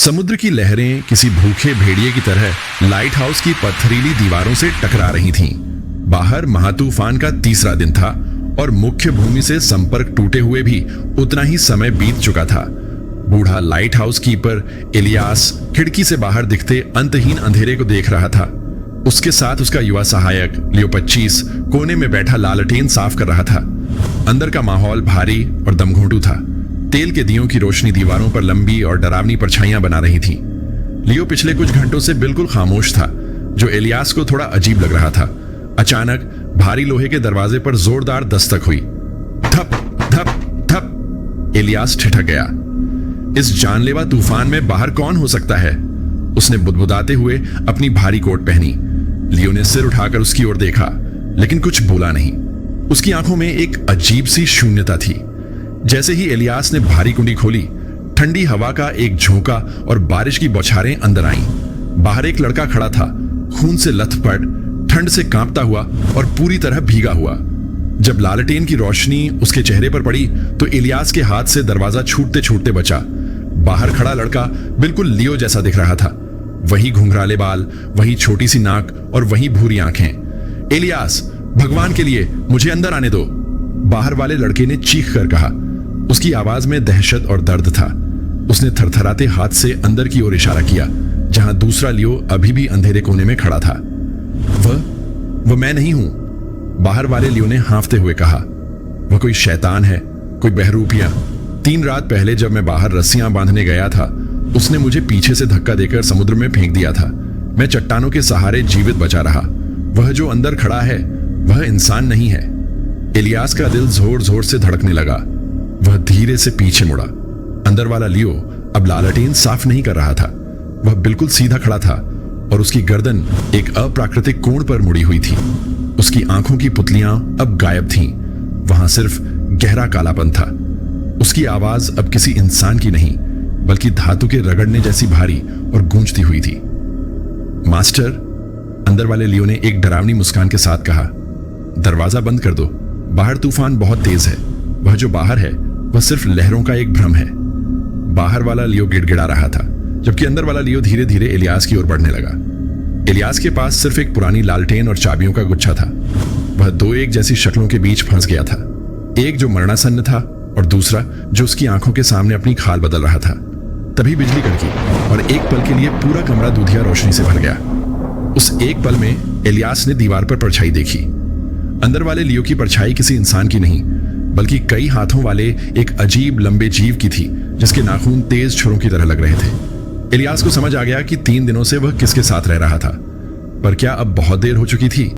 समुद्र की लहरें किसी भूखे भेड़िए की तरह लाइट हाउस की पथरीली दीवारों से टकरा रही थीं। बाहर महातूफान का तीसरा दिन था और मुख्य भूमि से संपर्क टूटे हुए भी उतना ही समय बीत चुका था। बूढ़ा लाइट हाउस कीपर इलियास खिड़की से बाहर दिखते अंतहीन अंधेरे को देख रहा था। उसके साथ उसका युवा सहायक लियो 25 कोने में बैठा लालटेन साफ कर रहा था। अंदर का माहौल भारी और दमघोंटू था। तेल के दियों की रोशनी दीवारों पर लंबी और डरावनी परछाइयां बना रही थी। लियो पिछले कुछ घंटों से बिल्कुल खामोश था, जो इलियास को थोड़ा अजीब लग रहा था। अचानक भारी लोहे के दरवाजे पर जोरदार दस्तक हुई। थप थप थप। इलियास ठिठक गया। इस जानलेवा तूफान में बाहर कौन हो सकता है? उसने बुदबुदाते हुए अपनी भारी कोट पहनी। लियो ने सिर उठाकर उसकी ओर देखा, लेकिन कुछ बोला नहीं। उसकी आंखों में एक अजीब सी शून्यता थी। जैसे ही इलियास ने भारी कुंडी खोली, ठंडी हवा का एक झोंका और बारिश की बौछारें अंदर आईं। बाहर एक लड़का खड़ा था, खून से लथपथ, ठंड से कांपता हुआ और पूरी तरह भीगा हुआ। जब लालटेन की रोशनी उसके चेहरे पर पड़ी तो इलियास के हाथ से दरवाजा छूटते छूटते बचा। बाहर खड़ा लड़का बिल्कुल लियो जैसा दिख रहा था। वही घुंघराले बाल, वही छोटी सी नाक और वही भूरी आंखें। इलियास, भगवान के लिए मुझे अंदर आने दो, बाहर वाले लड़के ने चीख कर कहा। उसकी आवाज में दहशत और दर्द था। उसने थरथराते हाथ से अंदर की ओर इशारा किया, जहां दूसरा लियो अभी भी अंधेरे कोने में खड़ा था। वह मैं नहीं हूं, बाहर वाले लियो ने हाँफते हुए कहा। वह कोई शैतान है, कोई बहरूपिया। 3 रात पहले जब मैं बाहर रस्सियां बांधने गया था, उसने मुझे पीछे से धक्का देकर समुद्र में फेंक दिया था। मैं चट्टानों के सहारे जीवित बचा रहा। वह जो अंदर खड़ा है, वह इंसान नहीं है। इलियास का दिल जोर जोर से धड़कने लगा। वह धीरे से पीछे मुड़ा। अंदर वाला लियो अब लालटेन साफ नहीं कर रहा था। वह बिल्कुल सीधा खड़ा था और उसकी गर्दन एक अप्राकृतिक कोण पर मुड़ी हुई थी। उसकी आंखों की पुतलियां अब गायब थीं। वहां सिर्फ गहरा कालापन था। उसकी आवाज अब किसी इंसान की नहीं, बल्कि धातु के रगड़ने जैसी भारी और गूंजती हुई थी। मास्टर, अंदर वाले लियो ने एक डरावनी मुस्कान के साथ कहा, दरवाजा बंद कर दो। बाहर तूफान बहुत तेज है। वह जो बाहर है वह सिर्फ लहरों का एक भ्रम है। बाहर वाला लियो गिड़गिड़ा रहा था, जबकि अंदर वाला लियो धीरे धीरे इलियास की ओर बढ़ने लगा। इलियास के पास सिर्फ एक पुरानी लालटेन और चाबियों का गुच्छा था। वह 2 एक जैसी शक्लों के बीच फंस गया था, एक जो मरणासन्न था और दूसरा जो उसकी आंखों के सामने अपनी खाल बदल रहा था। तभी बिजली कड़की और एक पल के लिए पूरा कमरा दूधिया रोशनी से भर गया। उस एक पल में इलियास ने दीवार पर परछाई देखी। अंदर वाले लियो की परछाई किसी इंसान की नहीं, बल्कि कई हाथों वाले एक अजीब लंबे जीव की थी, जिसके नाखून तेज छुरों की तरह लग रहे थे। इलियास को समझ आ गया कि 3 दिनों से वह किसके साथ रह रहा था, पर क्या अब बहुत देर हो चुकी थी?